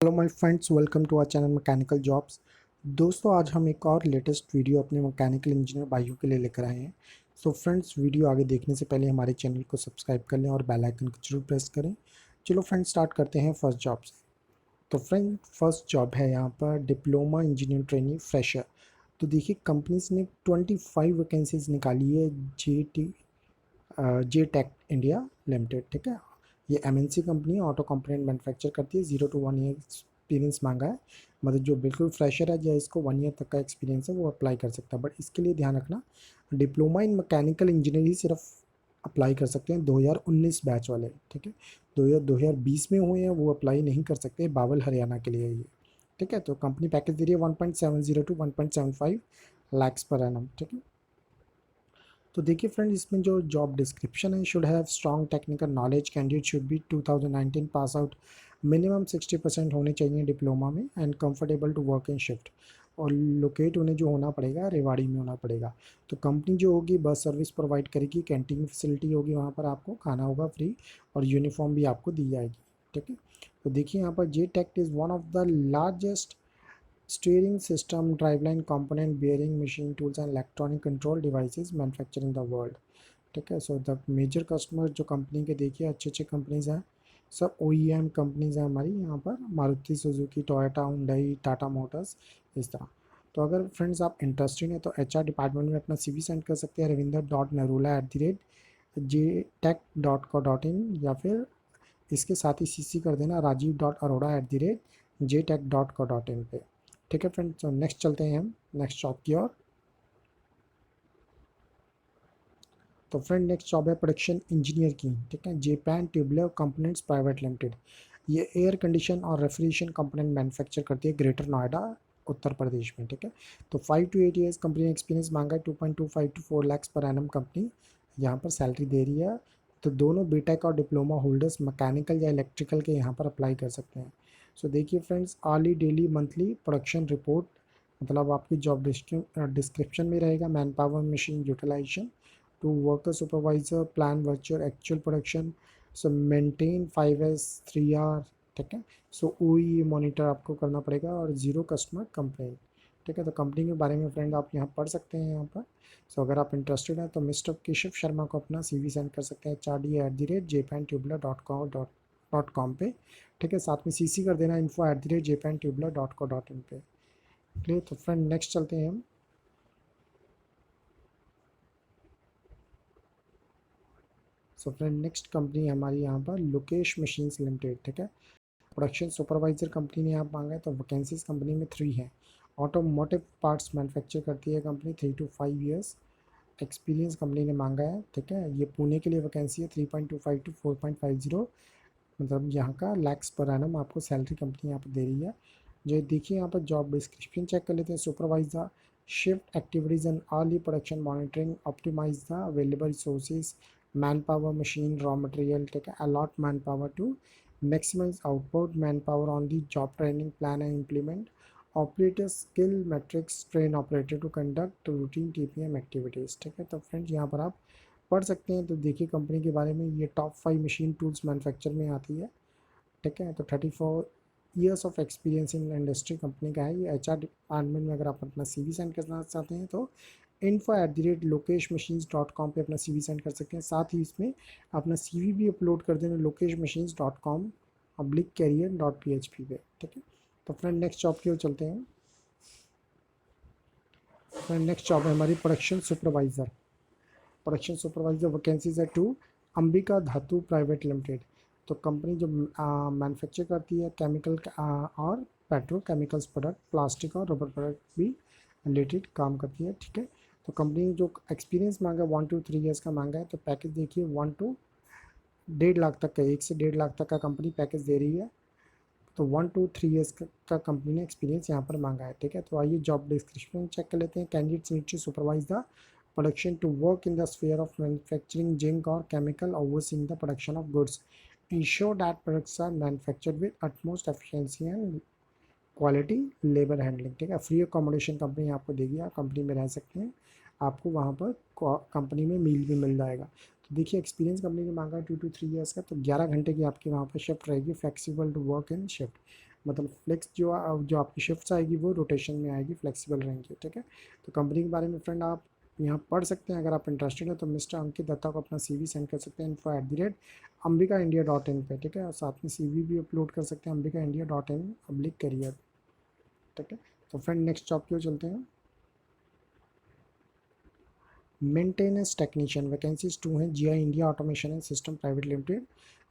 Hello my friends, welcome to our channel mechanical jobs. दोस्तों, आज हम एक और लेटेस्ट वीडियो अपने मैकेनिकल इंजीनियर भाइयों के लिए लेकर आए हैं। सो फ्रेंड्स, वीडियो आगे देखने से पहले हमारे चैनल को सब्सक्राइब कर लें और बेल आइकन को जरूर प्रेस करें। चलो फ्रेंड्स, स्टार्ट करते हैं फर्स्ट जॉब से। तो फ्रेंड, फर्स्ट जॉब है यहाँ पर डिप्लोमा इंजीनियर ट्रेनिंग फ्रेशर। तो देखिए, कंपनीज ने 25 वैकेंसीज निकाली है। जे टेक इंडिया लिमिटेड, ठीक है। ये एमएनसी कंपनी है, ऑटो कंपोनेंट मैन्युफैक्चर करती है। 0 to 1 ईयर एक्सपीरियंस मांगा है। मतलब जो बिल्कुल फ्रेशर है या इसको 1 ईयर तक का एक्सपीरियंस है वो अप्लाई कर सकता है। बट इसके लिए ध्यान रखना, डिप्लोमा इन मैकेनिकल इंजीनियरिंग सिर्फ अप्लाई कर सकते हैं 2019 बैच वाले, ठीक है। 2020 में हुए हैं वो अप्लाई नहीं कर सकते। बावल हरियाणा के लिए ये, ठीक है। तो कंपनी पैकेज दे रही है 1.70 to 1.75 लैक्स पर एनम, ठीक है। तो देखिए फ्रेंड, इसमें जो जॉब डिस्क्रिप्शन है, should have strong technical knowledge, candidate should be 2019 pass out, minimum 60% होने चाहिए डिप्लोमा में, and comfortable to work in shift. और लोकेट उन्हें जो होना पड़ेगा रेवाड़ी में होना पड़ेगा। तो कंपनी जो होगी बस सर्विस प्रोवाइड करेगी, कैंटीन फैसिलिटी होगी, वहाँ पर आपको खाना होगा फ्री, और यूनिफॉर्म भी आपको दी जाएगी, ठीक है। तो देखिए यहाँ पर JTEKT is one of the largest steering system, driveline component, bearing, machine tools and electronic control devices manufacturing the world, ठीक है। सो द मेजर कस्टमर जो कंपनी के देखिए अच्छे अच्छे कंपनीज हैं, सब OEM कंपनीज हैं हमारी यहाँ पर, Maruti Suzuki, Toyota, Hyundai, Tata Motors, इस तरह। तो अगर फ्रेंड्स आप इंटरेस्टेड हैं तो HR डिपार्टमेंट में अपना CV सेंड कर सकते हैं, ravinder.narula@jtech.co.in, या फिर इसके साथ ही CC कर देना rajiv.arora@jtech.co.in पे, ठीक है फ्रेंड्स। तो नेक्स्ट चलते हैं हम नेक्स्ट जॉब की ओर। तो फ्रेंड, नेक्स्ट जॉब है प्रोडक्शन इंजीनियर की, ठीक है। जेपैन ट्यूबलर कंपोनेंट्स प्राइवेट लिमिटेड। ये एयर कंडीशन और रेफ्रिजरेशन कंपोनेंट मैन्युफैक्चर करती है ग्रेटर नोएडा, उत्तर प्रदेश में, ठीक है। तो 5 to 8 ईयर्स कंपनी एक्सपीरियंस मांगा है। 2.25 to 4 lakhs per annum company यहाँ पर सैलरी दे रही है। तो दोनों बीटेक और डिप्लोमा होल्डर्स मैकेनिकल या इलेक्ट्रिकल के यहाँ पर अप्लाई कर सकते हैं। सो देखिए friends, early, daily, monthly production report, मतलब आपकी जॉब डिस्क्रिप्शन में रहेगा। Man power, machine utilisation, to worker supervisor, plan virtual actual production, so maintain 5S 3R, ठीक है। सो OE मॉनिटर आपको करना पड़ेगा, और ज़ीरो कस्टमर कंप्लेंट, ठीक है। तो कंपनी के बारे में फ्रेंड आप यहाँ पढ़ सकते हैं यहाँ पर। सो अगर आप इंटरेस्टेड हैं तो मिस्टर केशव शर्मा को अपना CV सेंड कर सकते हैं HRD@jpantubular.com पे, ठीक है। साथ में CC कर देना info@jpantubular.co.in पे, क्लियर। तो फ्रेंड, नेक्स्ट चलते हैं हम। सो फ्रेंड, नेक्स्ट कंपनी हमारी यहाँ पर लोकेश मशीन्स लिमिटेड, ठीक है। प्रोडक्शन सुपरवाइजर कंपनी ने यहाँ मांगा है। तो वैकेंसीज कंपनी में 3 है। ऑटोमोटिव पार्ट्स मैन्युफैक्चर करती है company, 3 to 5 years experience company ने मांगा है, ठीक है। ये पुणे के लिए वैकेंसी है। 3.25 to 4.50, मतलब यहाँ का लैक्स पर एनम आपको सैलरी कंपनी यहाँ पर दे रही है। जो देखिए यहाँ पर जॉब डिस्क्रिप्शन चेक कर लेते हैं। Supervise the shift activities and early production monitoring, optimise the available resources, man power, machine, raw material, ठीक है। Allot man power to maximize output, manpower on the job, training, plan and implement, operator skill matrix, train operator to conduct routine TPM activities, ठीक है। तो friends, यहाँ पर आप पढ़ सकते हैं। तो देखिए कंपनी के बारे में, ये टॉप 5 मशीन टूल्स मैन्युफैक्चर में आती है, ठीक है। तो 34 years of experience in industry company का है। ये HR डिपार्टमेंट में अगर आप अपना CV सेंड करना चाहते हैं तो info@lokeshmachines.com पे अपना CV सेंड कर सकते हैं। साथ ही इसमें अपना CV भी अपलोड कर देना lokeshmachines.com/career.php पे, ठीक है। तो फ्रेंड, नेक्स्ट जॉब की ओर चलते हैं। फ्रेंड, नेक्स्ट जॉब है हमारी production supervisor. Production supervisor vacancies है 2, अंबिका धातु प्राइवेट लिमिटेड। तो कंपनी जो मैन्युफैक्चर करती है केमिकल और पेट्रोकेमिकल्स प्रोडक्ट, प्लास्टिक और रबर प्रोडक्ट भी रिलेटेड काम करती है, ठीक है। तो कंपनी ने जो एक्सपीरियंस मांगा 1 to 3 ईयर्स का मांगा है। तो पैकेज देखिए 1 to 1.5 लाख तक का, 1 से 1.5 लाख तक का कंपनी पैकेज दे रही है। तो 1 to 3 ईयर्स का कंपनी ने एक्सपीरियंस यहाँ पर मांगा है, ठीक है। तो आइए जॉब डिस्क्रिप्शन चेक कर लेते हैं। Candidates need to supervise the production to work in the sphere of manufacturing zinc or chemical, overseeing the production of goods, ensure that products are manufactured with utmost efficiency and quality, labor handling, ठीक है। Free accommodation company आपको देगी, आप company में रह सकते हैं, आपको वहाँ पर कंपनी में मील भी मिल जाएगा। तो देखिए एक्सपीरियंस कंपनी ने मांगा है 2 to 3 ईयर्स का। तो 11 घंटे की आपकी वहाँ पर शिफ्ट रहेगी, flexible to work in shift, मतलब फ्लेक्स जो आपकी शिफ्ट्स आएगी वो रोटेशन में आएगी, फ्लेक्सिबल रहेंगी, ठीक है। तो कंपनी के बारे में फ्रेंड आप यहाँ पढ़ सकते हैं। अगर आप इंटरेस्टेड हैं तो मिस्टर अंकित दत्ता को अपना CV सेंड कर सकते हैं info@ambika.india.in पे, ठीक है। और साथ में CV भी अपलोड कर सकते हैं ambika.india.in/career, ठीक है। तो फ्रेंड नेक्स्ट जॉब की ओर चलते हैं। मेंटेनेंस टेक्नीशियन वैकेंसीज 2 हैं। GI India automation and system private limited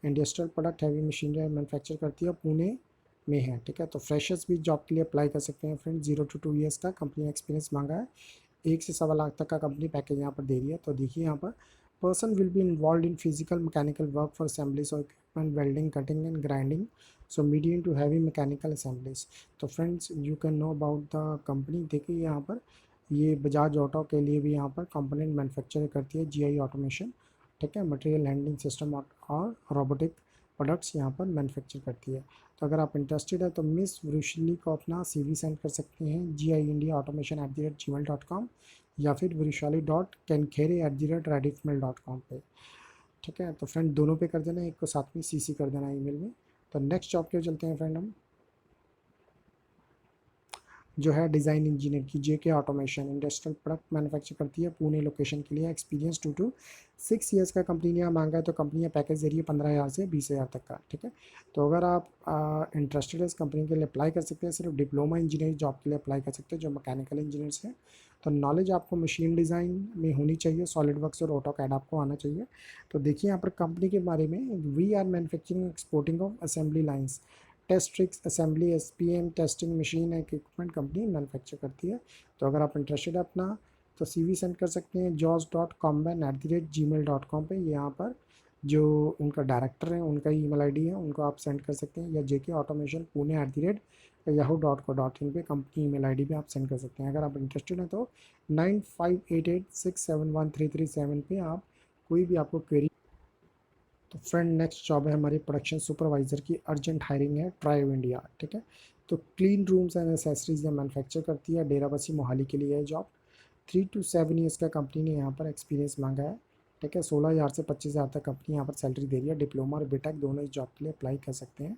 industrial product heavy machinery manufacture करती है, पुणे में है, ठीक है। तो फ्रेशर्स भी जॉब के लिए अप्लाई कर सकते हैं फ्रेंड। 0 to 2 ईयर्स का कंपनी एक्सपीरियंस मांगा है। 1 से 1.25 लाख तक का कंपनी पैकेज यहाँ पर दे रही है। तो देखिए यहाँ पर person will be involve in physical mechanical work for assemblies और equipment, welding, cutting and grinding, so medium to heavy mechanical assemblies. तो friends you can know about the company. देखिए यहाँ पर ये बजाज ऑटो के लिए भी यहाँ पर कंपोनेंट मैन्युफैक्चर करती है, GI ऑटोमेशन, ठीक है। मटेरियल हैंडलिंग सिस्टम और रोबोटिक प्रोडक्ट्स यहाँ पर मैन्युफैक्चर करती है। तो अगर आप इंटरेस्टेड है तो मिस वृशली को अपना CV सेंड कर सकते हैं giindiaautomation@gmail.com या फिर वृशाली.kenkhere@rediffmail.com पे, ठीक है। तो फ्रेंड दोनों पे कर देना, एक को साथ में CC कर देना ईमेल में। तो नेक्स्ट जॉब के चलते हैं फ्रेंड हम, जो है डिज़ाइन इंजीनियर की। JK automation industrial product manufacture करती है, पुणे लोकेशन के लिए। एक्सपीरियंस 2 to 6 ईयर्स का कंपनी ने यहाँ मांगा है। तो कंपनी का पैकेज दे रही है 15,000 से 20,000 तक का, ठीक है। तो अगर आप इंटरेस्टेड है इस कंपनी के लिए अप्लाई कर सकते हैं। सिर्फ डिप्लोमा इंजीनियरिंग जॉब के लिए अप्लाई कर सकते हैं जो मैकेनिकल इंजीनियर्स हैं। तो नॉलेज आपको मशीन डिज़ाइन में होनी चाहिए, सॉलिड वर्क्स और ऑटोकैड आपको आना चाहिए। तो देखिए यहाँ पर कंपनी के बारे में, we are manufacturing exporting of assembly lines, test tricks assembly, SPM testing machine equipment company manufacture करती है। तो अगर आप इंटरेस्टेड है अपना तो CV सेंड कर सकते हैं jaws.comban@gmail.com पे। यहाँ पर जो उनका डायरेक्टर है उनका ही email ID है, उनको आप सेंड कर सकते हैं, या JK ऑटोमेशन पुणे @yahoo.co.in पे कंपनी email ID पे आप सेंड कर सकते हैं। अगर आप इंटरेस्टेड हैं तो 9588671337 पे आप कोई भी आपको क्वेरी। तो फ्रेंड नेक्स्ट जॉब है हमारी प्रोडक्शन सुपरवाइज़र की। अर्जेंट हायरिंग है, ट्राइव इंडिया, ठीक है। तो क्लीन रूम्स एंड एसेसरीज या मैन्युफैक्चर करती है, डेराबस्सी मोहाली के लिए है जॉब। 3 to 7 ईयर्स का कंपनी ने यहाँ पर एक्सपीरियंस मांगा है, ठीक है। 16,000 से 25,000 तक कंपनी यहाँ पर सैलरी दे रही है। डिप्लोमा और बीटेक दोनों इस जॉब के लिए अप्लाई कर सकते हैं।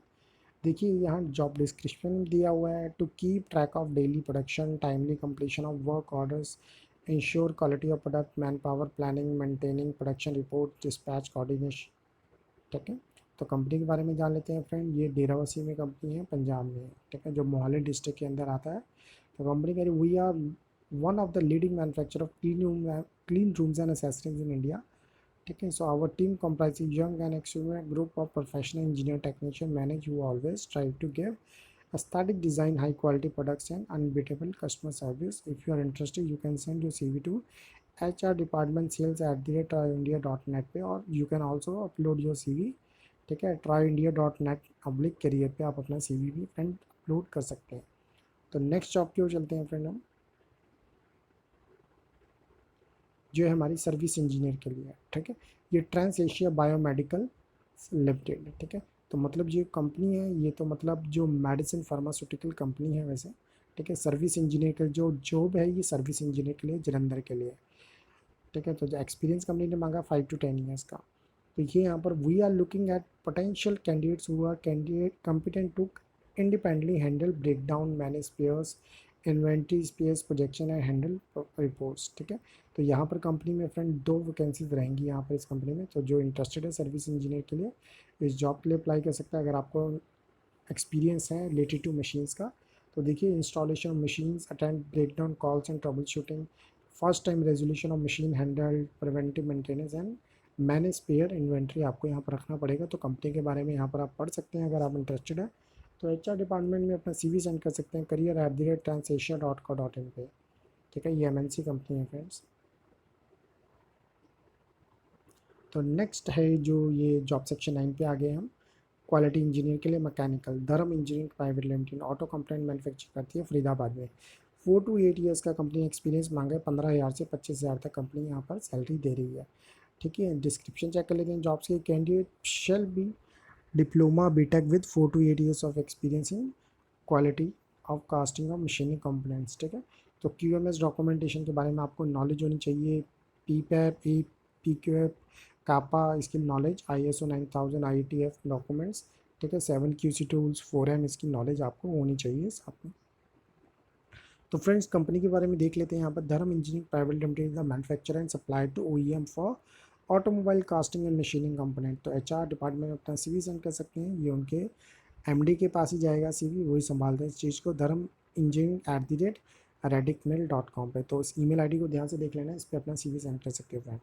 देखिए यहाँ जॉब डिस्क्रिप्शन दिया हुआ है। To keep track of daily production, timely completion of work orders, ensure quality of product, man power, planning, maintaining production report, dispatch coordination, ठीक है। तो कंपनी के बारे में जान लेते हैं फ्रेंड। ये डेराबस्सी में कंपनी है, पंजाब में है, ठीक है, जो मोहाली डिस्ट्रिक्ट के अंदर आता है। तो कंपनी कह रही we are one of the leading manufacture of clean rooms and accessories in India, ठीक है। So our team comprises young and experienced group of professional engineer technician manage who always strive to give aesthetic design, high quality products and unbeatable customer service. If you are interested you can send your CV to HR department sales@india.net पे, और you can also upload your CV, ठीक है, tryindia.net/career पे आप अपना CV भी friend upload कर सकते हैं। तो नेक्स्ट जॉब की ओर चलते हैं फ्रेंड हम, जो है हमारी सर्विस इंजीनियर के लिए, ठीक है। ये ट्रांस एशिया बायोमेडिकल लिमिटेड, ठीक है। तो मतलब ये कंपनी है, ये तो मतलब जो मेडिसिन फार्मास्यूटिकल कंपनी है वैसे, ठीक है। सर्विस इंजीनियर का जो जॉब है ये सर्विस इंजीनियर के लिए जलंधर के लिए, ठीक है। तो जो एक्सपीरियंस कंपनी ने मांगा 5 to 10 ईयर्स का। तो ये यहाँ पर we are looking at potential candidates who are candidate competent to independently handle breakdown, manage spares, inventory spares, projection and handle reports, ठीक है। तो यहाँ पर कंपनी में फ्रेंड 2 वैकेंसीज रहेंगी यहाँ पर इस कंपनी में। तो जो इंटरेस्टेड है सर्विस इंजीनियर के लिए इस जॉब के लिए अप्लाई कर सकता है अगर आपको एक्सपीरियंस है रिलेटेड टू मशीन्स का। तो देखिए installation of machines, attend breakdown calls and troubleshooting, first time resolution of machine handle, preventive maintenance and manage spare inventory आपको यहाँ पर रखना पड़ेगा। तो कंपनी के बारे में यहाँ पर आप पढ़ सकते हैं अगर आप इंटरेस्टेड है। तो HR डिपार्टमेंट में अपना CV सेंड कर सकते हैं career@transasia.co.in पे, ठीक है। ये MNC कंपनी है फ्रेंड्स। तो नेक्स्ट है जो ये जॉब सेक्शन 9 पे आ गए हम। क्वालिटी इंजीनियर के लिए मैकेनिकल, धर्म engineering private limited auto component manufacture करती है फरीदाबाद में। 4 to 8 ईयर्स का कंपनी एक्सपीरियंस मांगा है। 15,000 से 25,000 तक कंपनी यहाँ पर सैलरी दे रही है, ठीक है। डिस्क्रिप्शन चेक कर लेते हैं जॉब्स के। Candidate shall be diploma B Tech with 4 to 8 years of experience in quality of casting of machining components, ठीक है। तो QMS डॉक्यूमेंटेशन के बारे में आपको नॉलेज होनी चाहिए। PPAP, PQAP, कापा इसकी नॉलेज, ISO 9000, IETF डॉक्यूमेंट्स, ठीक है। 7 QC टूल्स, 4M इसकी नॉलेज आपको होनी चाहिए साथ में। तो फ्रेंड्स कंपनी के बारे में देख लेते हैं। यहाँ पर Dharam engineering private limited the manufacturer and supply to OEM for automobile casting and machining component. तो HR डिपार्टमेंट में अपना CV सेंड कर सकते हैं, ये उनके MD के पास ही जाएगा CV, वही संभालते हैं इस चीज़ को, धर्म इंजीनियरिंग @redicmail.com पे। तो इस email ID को ध्यान से देख लेना, इस पर अपना CV सेंड कर सकते हो फ्रेंड।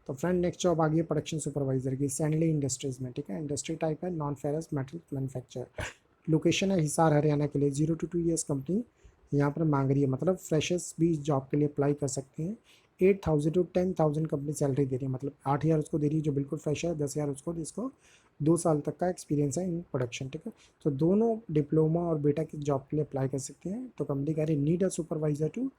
तो फ्रेंड नेक्स्ट जॉब आ गई है प्रोडक्शन सुपरवाइजर की, सैंडली इंडस्ट्रीज में। ठीक है, इंडस्ट्री टाइप है non ferrous metal manufacture, location है हिसार हरियाणा के लिए। 0 to 2 ईयर्स कंपनी यहाँ पर मांग रही है, मतलब फ्रेशर्स भी इस जॉब के लिए अप्लाई कर सकते हैं। 8,000 to 10,000 कंपनी सैलरी दे रही है, मतलब 8,000 उसको दे रही है जो बिल्कुल फ्रेशर है, 10,000 उसको जिसको 2 साल तक का एक्सपीरियंस है इन प्रोडक्शन। ठीक है, तो दोनों डिप्लोमा और बेटा की जॉब के लिए अप्लाई कर सकते हैं। तो कंपनी कह रही है need a supervisor to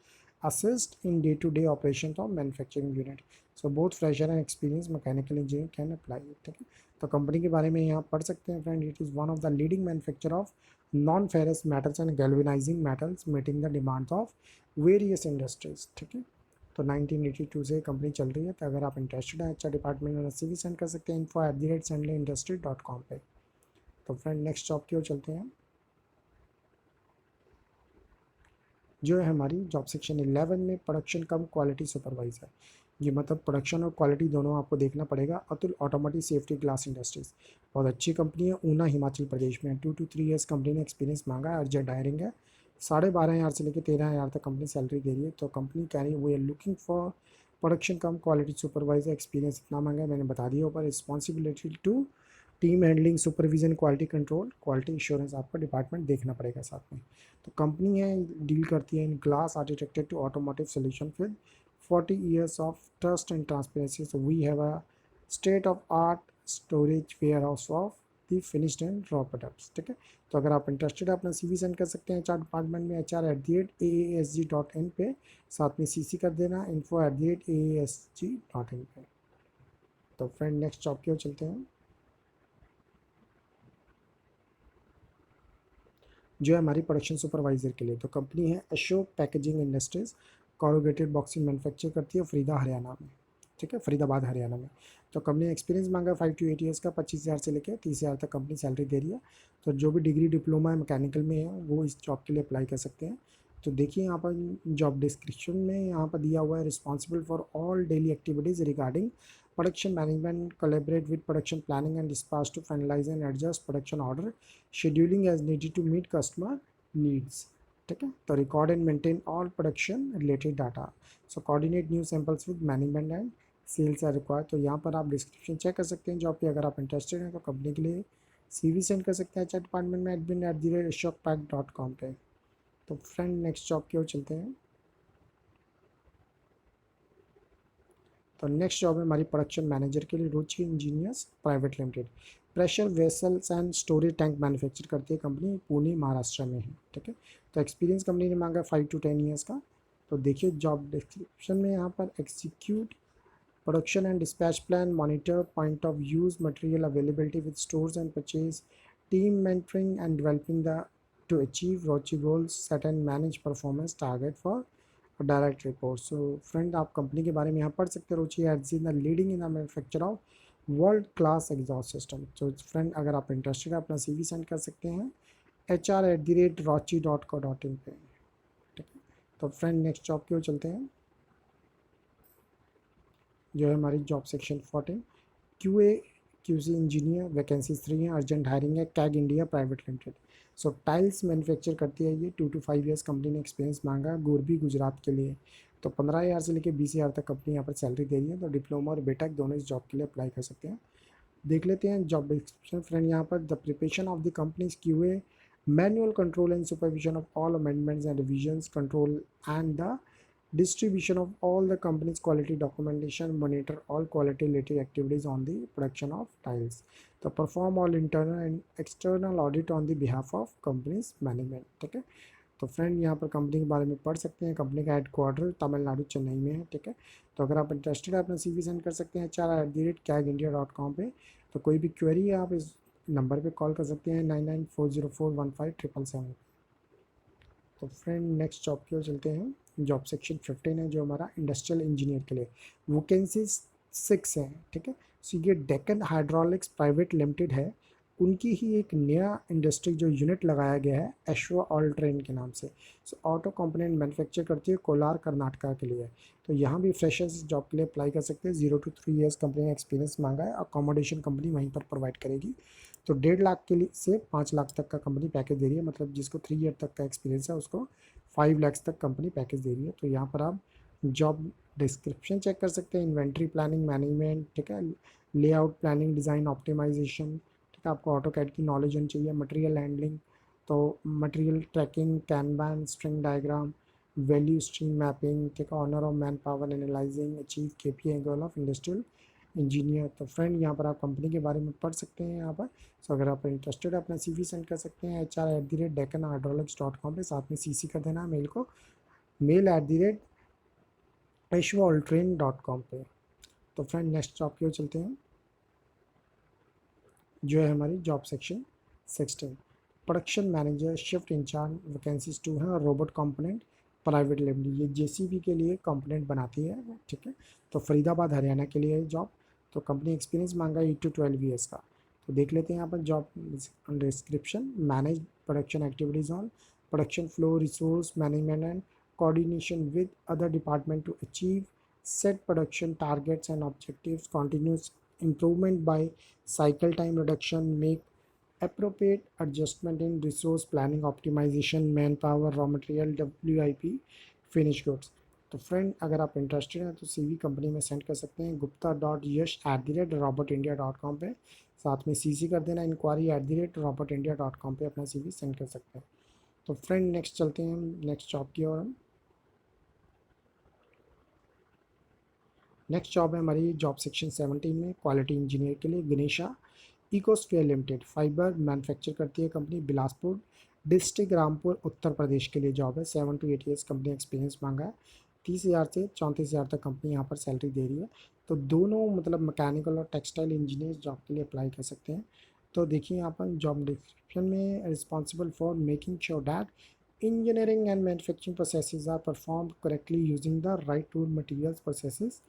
assist in day-to-day operations of manufacturing unit. So both fresher and experienced mechanical engineer can apply it. ठीक है, तो कंपनी के बारे में यहाँ पढ़ सकते हैं friend. It is one of the leading manufacture of non ferrous metals and galvanising metals meeting the demands of various industries. ठीक है, तो 1982 से कंपनी चल रही है। तो अगर आप इंटरेस्टेड हैं अच्छा डिपार्टमेंट में CV सेंड कर सकते हैं info@sandleyindustry.com पे। तो फ्रेंड नेक्स्ट जॉब की ओर चलते हैं, जो है हमारी जॉब सेक्शन 11 में प्रोडक्शन कम क्वालिटी सुपरवाइजर। ये मतलब प्रोडक्शन और क्वालिटी दोनों आपको देखना पड़ेगा। Atul automotive safety glass industries, बहुत अच्छी कंपनी है, ऊना हिमाचल प्रदेश में है। 2 to 3 ईयर्स कंपनी ने एक्सपीरियंस मांगा है, अर्जेंट हायरिंग है। 12,500 से लेकर 13,000 तक कंपनी सैलरी दे रही है। तो कंपनी कह रही है we are looking for production cum quality supervisor, experience इतना मांगा है मैंने बता दिया ऊपर। Responsibility to team handling, supervision, quality control, quality insurance आपका डिपार्टमेंट देखना पड़ेगा साथ में। तो कंपनी है डील करती है in glass architecture to automotive solution with 40 years of trust and transparency. So we have a state of art storage warehouse of the finished and raw products. ठीक है, तो अगर आप इंटरेस्टेड है अपना CV सेंड कर सकते हैं HR डिपार्टमेंट में HR@aasg.in पे, साथ में CC कर देना info@aasg.in पे। तो फ्रेंड नेक्स्ट जॉब की ओर चलते हैं, जो है हमारी प्रोडक्शन सुपरवाइजर के लिए। तो कंपनी है Ashok packaging industries, corrugated boxing manufacture करती है फरीदा हरियाणा में। ठीक है, फरीदाबाद हरियाणा में। तो कंपनी एक्सपीरियंस मांगा 5 to 8 ईयर्स का, 25,000 से लेकर 30,000 तक कंपनी सैलरी दे रही है। तो जो भी डिग्री डिप्लोमा है मैकेनिकल में है वो इस जॉब के लिए अप्लाई कर सकते हैं। तो देखिए यहाँ पर जॉब डिस्क्रिप्शन में यहाँ पर दिया हुआ है, responsible for all daily activities regarding production management, collaborate with production planning and dispatch to finalize and adjust production order scheduling as needed to meet customer needs. ठीक है, तो record and maintain all production related data, so coordinate new samples with management and sales are required. तो यहाँ पर आप description check कर सकते हैं जॉब पे। अगर आप इंटरेस्टेड हैं तो कंपनी के लिए CV सेंड कर सकते हैं अच्छा डिपार्टमेंट में admin@ashokpack.com पे। तो फ्रेंड नेक्स्ट जॉब की ओर चलते हैं। तो नेक्स्ट जॉब है हमारी प्रोडक्शन मैनेजर के लिए, Ruchi engineers private limited, pressure vessels and storage tank manufacture करती है कंपनी, पुणे महाराष्ट्र में है। ठीक है, तो एक्सपीरियंस कंपनी ने मांगा 5 to 10 ईयर्स का। तो देखिए जॉब डिस्क्रिप्शन में यहाँ पर execute production and dispatch plan, monitor point of use material availability with stores and purchase, team mentoring and developing the to achieve Ruchi goals, set and manage performance target for direct report. So friend आप company के बारे में यहाँ पढ़ सकते हो, Ruchi as in the leading in the manufacture of world class exhaust system. तो friend अगर आप इंटरेस्टेड है अपना CV सेंड कर सकते हैं HR@rochi.co.in पे। ठीक है, तो फ्रेंड नेक्स्ट जॉब की ओर चलते हैं, जो है हमारी job section 14 QA/QC engineer, vacancies 3 हैं, अर्जेंट हायरिंग है, कैग इंडिया प्राइवेट लिमिटेड। सो टाइल्स मैन्युफैक्चर करती है ये, 2 to 5 ईयर्स कंपनी ने एक्सपीरियंस मांगा, गोरबी गुजरात के लिए। तो 15,000 से लेकर 20,000 तक कंपनी यहाँ पर सैलरी दे रही है। तो डिप्लोमा और बेटेक दोनों इस जॉब के लिए अप्लाई कर सकते हैं। देख लेते हैं जॉब डिस्क्रिप्शन फ्रेंड। यहाँ पर the preparation of the companies QA, manual control and supervision of all amendments and revisions, control and the distribution of all the company's quality documentation, monitor all quality related activities on the production of tiles, तो perform all internal and external audit on the behalf of company's management। ठीक है, तो friend यहाँ पर company के बारे में पढ़ सकते हैं। कंपनी का हेडक्वार्टर तमिलनाडु चेन्नई में है। ठीक है, तो अगर आप इंटरेस्टेड है अपना CV सेंड कर सकते हैं HR@cagindia.com पे। तो कोई भी क्वेरी है आप इस नंबर पे कॉल कर सकते हैं 9940415777। तो फ्रेंड नेक्स्ट जॉब की ओर चलते हैं, जॉब सेक्शन 15 है जो हमारा इंडस्ट्रियल इंजीनियर के लिए, वैकेंसीज 6 है, ठीक है। सो ये डेक्कन हाइड्रोलिक्स प्राइवेट लिमिटेड है, उनकी ही एक नया इंडस्ट्री जो यूनिट लगाया गया है एश्वा ऑल ट्रेन के नाम से। सो ऑटो कंपोनेंट मैन्युफैक्चर करती है कोलार कर्नाटका के लिए। तो यहाँ भी फ्रेशर्स जॉब के लिए अप्लाई कर सकते हैं। 0 to 3 years कंपनी ने एक्सपीरियंस मांगा है, अकोमोडेशन कंपनी वहीं पर प्रोवाइड करेगी। तो 1.5 लाख के लिए से 5 लाख तक का कंपनी पैकेज दे रही है, मतलब जिसको 3 ईयर तक का एक्सपीरियंस है उसको 5 lakhs तक कंपनी पैकेज दे रही है। तो यहाँ पर आप जॉब डिस्क्रिप्शन चेक कर सकते हैं, इन्वेंट्री प्लानिंग मैनेजमेंट, ठीक है, लेआउट प्लानिंग डिज़ाइन ऑप्टिमाइजेशन, ठीक है, आपको ऑटो कैड की नॉलेज होनी चाहिए, मटेरियल हैंडलिंग, तो material tracking, kanban, string diagram, value stream mapping, ठीक है, owner of manpower analyzing, achieve KPI goal of industrial engineer. तो फ्रेंड यहाँ पर आप कंपनी के बारे में पढ़ सकते हैं यहाँ पर। सो अगर आप इंटरेस्टेड है अपना CV सेंड कर सकते हैं HR@deccanhydraulics.com पे, साथ में CC कर देना मेल को, mail@ashwaalltrain.com पे। तो फ्रेंड नेक्स्ट जॉब की ओर चलते हैं, जो है हमारी job section 16, production manager shift in charge, vacancies 2 हैं, और रोबोट कंपोनेंट प्राइवेट लिमिटेड, ये JCB के लिए कंपोनेंट बनाती है, ठीक है। तो फरीदाबाद हरियाणा के लिए जॉब। तो कंपनी एक्सपीरियंस मांगा 8 to 12 years का। तो देख लेते हैं यहाँ पर job description. Manage production activities on production flow, resource management and coordination with other department to achieve set production targets and objectives, continuous improvement by cycle time reduction, make appropriate adjustment in resource planning optimization, manpower, raw material, WIP, finished goods। तो friend अगर आप interested हैं तो CV company में send कर सकते हैं gupta.yash@robotindia.com पे, साथ में CC कर देना inquiry@robotindia.com पे अपना CV सेंड कर सकते हैं। तो फ्रेंड नेक्स्ट चलते हैं हम नेक्स्ट जॉब की ओर। हम नेक्स्ट जॉब है हमारी जॉब सेक्शन 17 में, क्वालिटी इंजीनियर के लिए, Ganesha ecosphere limited fibre manufacture करती है कंपनी, बिलासपुर डिस्ट्रिक्ट, रामपुर, उत्तर प्रदेश के लिए जॉब है। 7 to 8 years कंपनी एक्सपीरियंस मांगा है, 30,000 से 34,000 तक कंपनी यहाँ पर सैलरी दे रही है। तो दोनों मतलब मैकेनिकल और टेक्सटाइल इंजीनियर जॉब के लिए अप्लाई कर सकते हैं। तो देखिए यहाँ पर जॉब डिस्क्रिप्शन में, responsible for making sure that engineering and manufacturing processes are performed correctly using the right tool, materials, processes,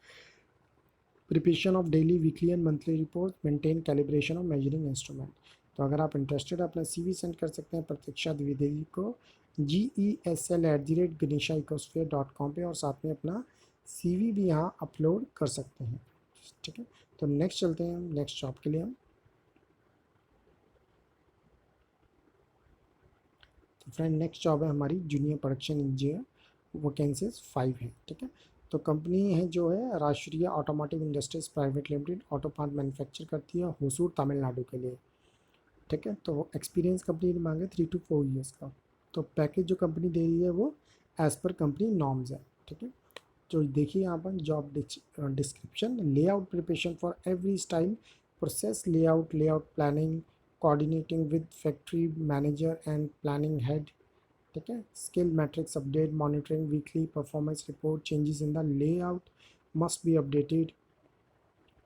preparation of daily, weekly and monthly report, maintain calibration of measuring instrument. तो अगर आप interested अपना CV send कर सकते हैं प्रतीक्षा द्विवेदी को GESL@ganesha-ecosphere.com पे, और साथ में अपना CV भी यहाँ अपलोड कर सकते हैं, ठीक है। तो नेक्स्ट चलते हैं हम नेक्स्ट जॉब के लिए। हम तो फ्रेंड नेक्स्ट जॉब है हमारी जूनियर प्रोडक्शन इंजीनियर, वैकेंसीज 5 हैं, ठीक है। तो कंपनी है जो है राष्ट्रीय automotive industries private limited, auto part manufacture करती है होसूर तमिलनाडु के लिए, ठीक है। तो एक्सपीरियंस कंपनी ने मांगे 3 to 4 years का। तो पैकेज जो कंपनी दे रही है वो एज़ पर कंपनी नॉर्म्स है, ठीक है। तो देखिए यहाँ पर job description, layout preparation for every style process, layout planning, coordinating with factory manager and planning head, ठीक है। Skill matrix update, monitoring weekly performance report, changes in the layout must be updated,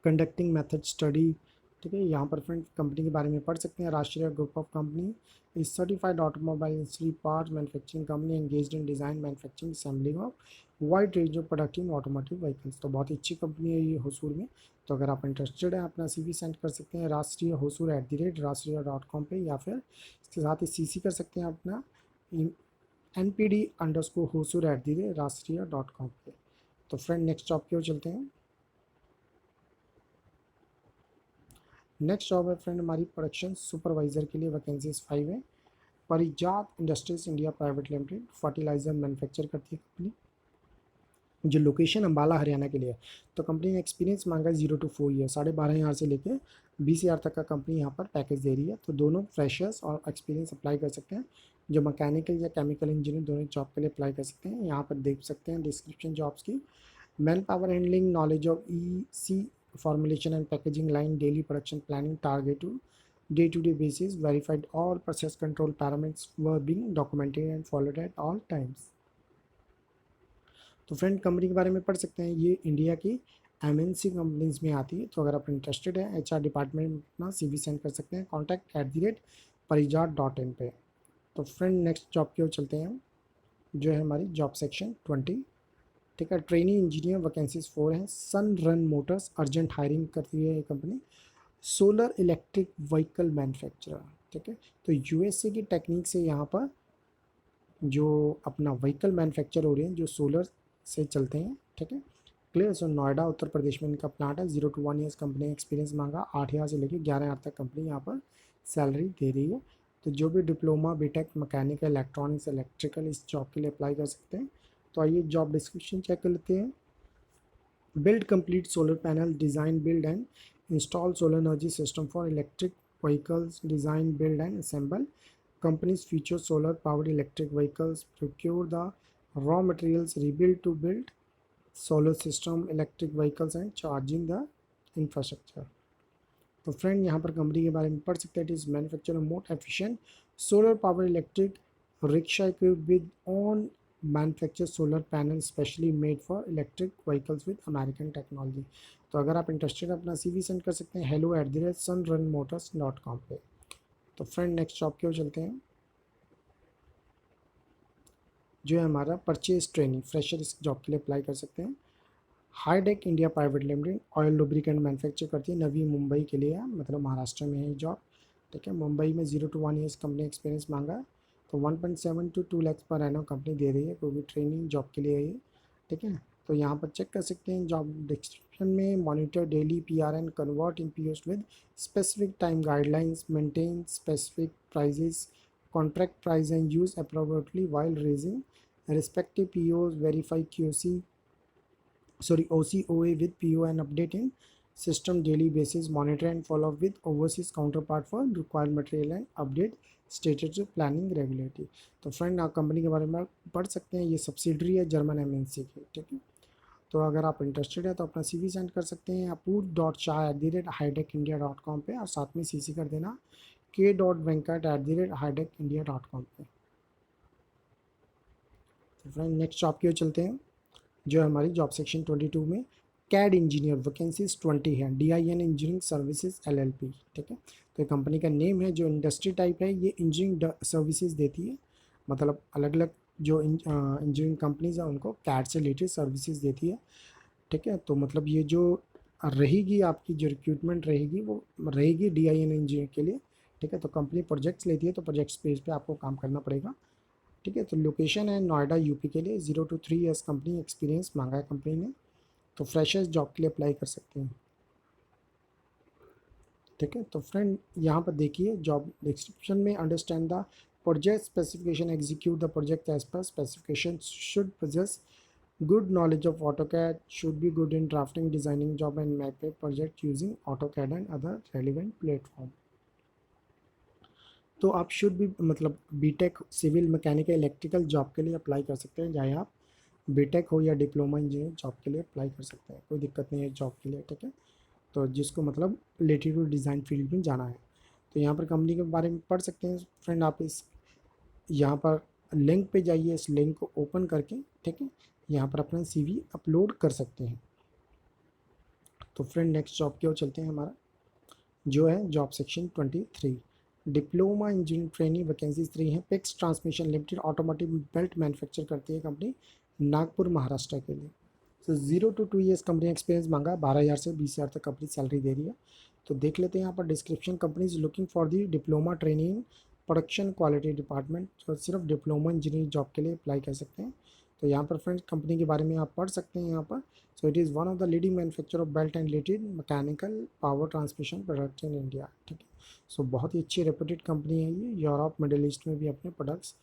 conducting method study, ठीक है। यहाँ पर friend company के बारे में पढ़ सकते हैं। राष्ट्रीय group of company is certified automobile industry part manufacturing company engaged in design manufacturing assembling of wide range of productive automotive vehicles. तो बहुत ही अच्छी कंपनी है ये होसूर में। तो अगर आप इंटरेस्टेड हैं अपना CV सेंड कर सकते हैं राष्ट्रीय होसूर @राष्ट्रीय.com पे, या फिर इसके साथ ही CC कर सकते हैं अपना NPD_होसूर@राष्ट्रीय.com पे। तो फ्रेंड नेक्स्ट जॉब की ओर चलते हैं। नेक्स्ट जॉब है फ्रेंड हमारी प्रोडक्शन सुपरवाइजर के लिए, वैकेंसीज 5 है। Parijat industries India private limited fertilizer manufacture करती है कंपनी, जो लोकेशन अम्बाला हरियाणा के लिए है। तो कंपनी ने एक्सपीरियंस मांगा 0 to 4 years, 12,500 से लेकर 20,000 तक का कंपनी यहाँ पर पैकेज दे रही है। तो दोनों फ्रेशर्स और एक्सपीरियंस अप्लाई कर सकते हैं, जो मैकेनिकल या केमिकल इंजीनियर दोनों जॉब के लिए अप्लाई कर सकते हैं। यहाँ पर देख सकते हैं डिस्क्रिप्शन जॉब्स की, man power handling, knowledge of EC formulation and packaging line, daily production planning, target to day-to-day basis, verified all process control parameters were being documented and followed at all times। तो friend company के बारे में पढ़ सकते हैं, ये India की MNC companies में आती है। तो अगर आप इंटरेस्टेड हैं HR डिपार्टमेंट में अपना CV सेंड कर सकते हैं contact@parijat.in पे। तो फ्रेंड नेक्स्ट जॉब की ओर चलते हैं, जो है हमारी जॉब सेक्शन 20, ठीक है। ट्रेनी इंजीनियर वैकेंसीज 4 हैं। सन रन मोटर्स अर्जेंट हायरिंग करती है ये company. Solar electric vehicle manufacturer, ठीक है। तो यूएसए की टेक्निक से यहाँ पर जो अपना व्हीकल मैन्युफैक्चर हो रहे हैं जो सोलर से चलते हैं, ठीक है। क्लियर। सो नोएडा उत्तर प्रदेश में इनका प्लांट है। 0 to 1 ईयर्स कंपनी एक्सपीरियंस मांगा। 8,000 से लेकर 11,000 तक कंपनी यहाँ पर सैलरी दे रही है। तो जो भी diploma B Tech mechanical electronics electrical इस जॉब के लिए अप्लाई कर सकते हैं। तो आइए जॉब डिस्क्रिप्शन चेक कर लेते हैं। Build complete solar panel, design, build and install solar energy system for electric vehicles, design, build and assemble. Companies feature solar powered electric vehicles, procure the raw materials, rebuild to build solar system, electric vehicles and charging the infrastructure. तो friend यहाँ पर company के बारे में पढ़ सकते हैं। It is manufacture more efficient solar power electric rickshaw equipped with on manufacture solar panel specially made for electric vehicles with American technology. तो अगर आप इंटरेस्टेड अपना CV सेंड कर सकते हैं hello@sunrunmotors.com पे। तो फ्रेंड नेक्स्ट जॉब की ओर चलते हैं, जो है हमारा परचेज ट्रेनिंग फ्रेशर इस जॉब के लिए अप्लाई कर सकते हैं। Hydec India private limited oil lubricant manufacture करती है। नवी मुंबई के लिए है, मतलब महाराष्ट्र में है जॉब, ठीक है। मुंबई में 0 to 1 ईयर्स कंपनी एक्सपीरियंस मांगा है। तो 1.7 to 2 lakh per annum company दे रही है, क्योंकि ट्रेनिंग जॉब के लिए है ये, ठीक है। तो यहाँ पर चेक कर सकते हैं जॉब डिस्क्रिप्शन में। Monitor daily PRN convert in POs with specific time guidelines, maintain specific prices contract price and use appropriately while raising respective POs, verify OCOA with PO and update in system daily basis, monitor and follow up with overseas counterpart for required material and update status planning regulatory. तो friend आप company के बारे में पढ़ सकते हैं। ये subsidiary है जर्मन MNC की, ठीक है। तो अगर आप इंटरेस्टेड है तो अपना CV सेंड कर सकते हैं apoor.shah@highdecindia.com पे, और साथ में CC कर देना k.venkat@highdecindia.com पे। तो फ्रेंड नेक्स्ट जॉब की ओर चलते हैं, जो हमारी जॉब सेक्शन 22 में कैड इंजीनियर वैकेंसीज 20 है। DIN इंजीनियरिंग सर्विसेज LLP, ठीक है। तो कंपनी का नेम है। जो इंडस्ट्री टाइप है ये इंजीनियरिंग सर्विसेज देती है, मतलब अलग अलग जो इंजीनियरिंग कंपनीज हैं उनको कैड से रिलेटेड सर्विसेज देती है, ठीक है। तो मतलब ये जो रहेगी आपकी जो रिक्रूटमेंट रहेगी वो रहेगी DIN इंजीनियर के लिए, ठीक है। तो कंपनी प्रोजेक्ट्स लेती है, तो प्रोजेक्ट्स बेस पे आपको काम करना पड़ेगा, ठीक है। तो लोकेशन है नोएडा UP के लिए। 0 to 3 ईयर्स कंपनी एक्सपीरियंस मांगा है कंपनी ने। तो फ्रेशर्स जॉब के लिए अप्लाई कर सकते हैं, ठीक है। तो फ्रेंड यहाँ पर देखिए जॉब डिस्क्रिप्शन में understand the project specification, execute the project as per specification, should possess good knowledge of AutoCAD, should be good in drafting, designing job and map a project using AutoCAD and other relevant platform। तो आप should भी मतलब B Tech civil mechanical electrical job के लिए apply कर सकते हैं, चाहे आप बीटेक हो या डिप्लोमा इंजीनियर जॉब के लिए अप्लाई कर सकते हैं, कोई दिक्कत नहीं है जॉब के लिए, ठीक है। तो जिसको मतलब रिलेटेड टू डिज़ाइन फील्ड में जाना है, तो यहाँ पर कंपनी के बारे में पढ़ सकते हैं फ्रेंड। आप इस यहाँ पर लिंक पे जाइए, इस लिंक को ओपन करके, ठीक है, यहाँ पर अपना CV अपलोड कर सकते हैं। तो फ्रेंड नेक्स्ट जॉब की ओर चलते हैं, हमारा जो है job section 23 diploma engineer training vacancies 3 हैं। Pix transmission limited automotive belt manufacture करती है कंपनी, नागपुर महाराष्ट्र के लिए। तो 0 to 2 ईयर्स कंपनी एक्सपीरियंस मांगा है। 12,000 से 20,000 तक कंपनी सैलरी दे रही है। तो देख लेते हैं यहाँ पर description. Company is looking for the diploma training production quality department. तो सिर्फ डिप्लोमा इंजीनियरिंग जॉब के लिए अप्लाई कर सकते हैं। तो यहाँ पर फ्रेंड्स कंपनी के बारे में आप पढ़ सकते हैं यहाँ पर। So it is one of the leading manufacture of belt and related mechanical power transmission product in India, ठीक है। सो बहुत ही अच्छी रेपुटेड कंपनी है ये। यूरोप मिडिल ईस्ट में भी अपने प्रोडक्ट्स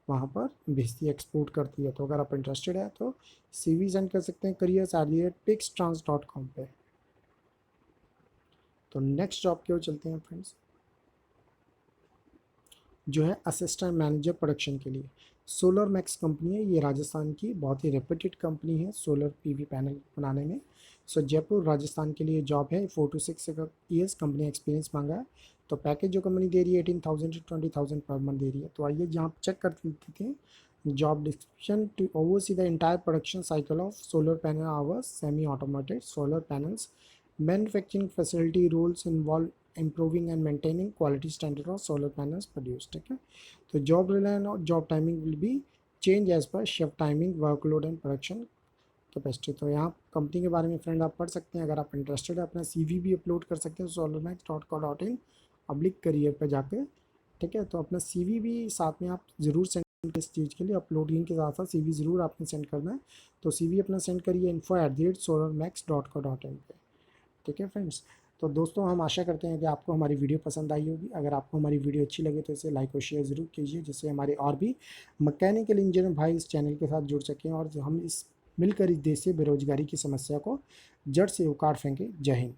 वहाँ पर भेजती है, एक्सपोर्ट करती है। तो अगर आप इंटरेस्टेड है तो CV सेंड कर सकते हैं careers@pixtrans.com पे। तो नेक्स्ट जॉब की ओर चलते हैं फ्रेंड्स, जो है असिस्टेंट मैनेजर प्रोडक्शन के लिए। सोलर मैक्स कंपनी है, ये राजस्थान की बहुत ही रेपुटेड कंपनी है सोलर PV पैनल बनाने में। सो जयपुर राजस्थान के लिए जॉब है। 4 to 6 ईयर्स कंपनी एक्सपीरियंस मांगा है। तो पैकेज जो कंपनी दे रही है 18,000 to 20,000 पर मंथ दे रही है। तो आइए जहाँ चेक कर लेते हैं job description. To oversee the entire production cycle of solar panel ours semi automated solar panels manufacturing facility roles involve improving and maintaining quality standard of solar panels produced, ठीक है। तो जॉब रिलायन और job timing will be change as per shift timing workload and production capacity. तो यहाँ company के बारे में फ्रेंड आप पढ़ सकते हैं। अगर आप इंटरेस्टेड है अपना CV भी अपलोड कर सकते हैं solarmax.co.in/career पे जाके, ठीक है। तो अपना CV भी साथ में आप ज़रूर सेंड, इस चीज़ के लिए अपलोडिंग के साथ साथ CV ज़रूर आपने सेंड करना है। तो CV अपना सेंड करिए info@solarmax.co.in पे, ठीक है फ्रेंड्स। तो दोस्तों हम आशा करते हैं कि आपको हमारी वीडियो पसंद आई होगी। अगर आपको हमारी वीडियो अच्छी लगे तो इसे लाइक और शेयर ज़रूर कीजिए, जिससे हमारे और भी मैकेनिकल इंजीनियर भाई इस चैनल के साथ जुड़ सकें और हम इस मिलकर इस देश से बेरोजगारी की समस्या को जड़ से उखाड़ फेंकें। जय हिंद।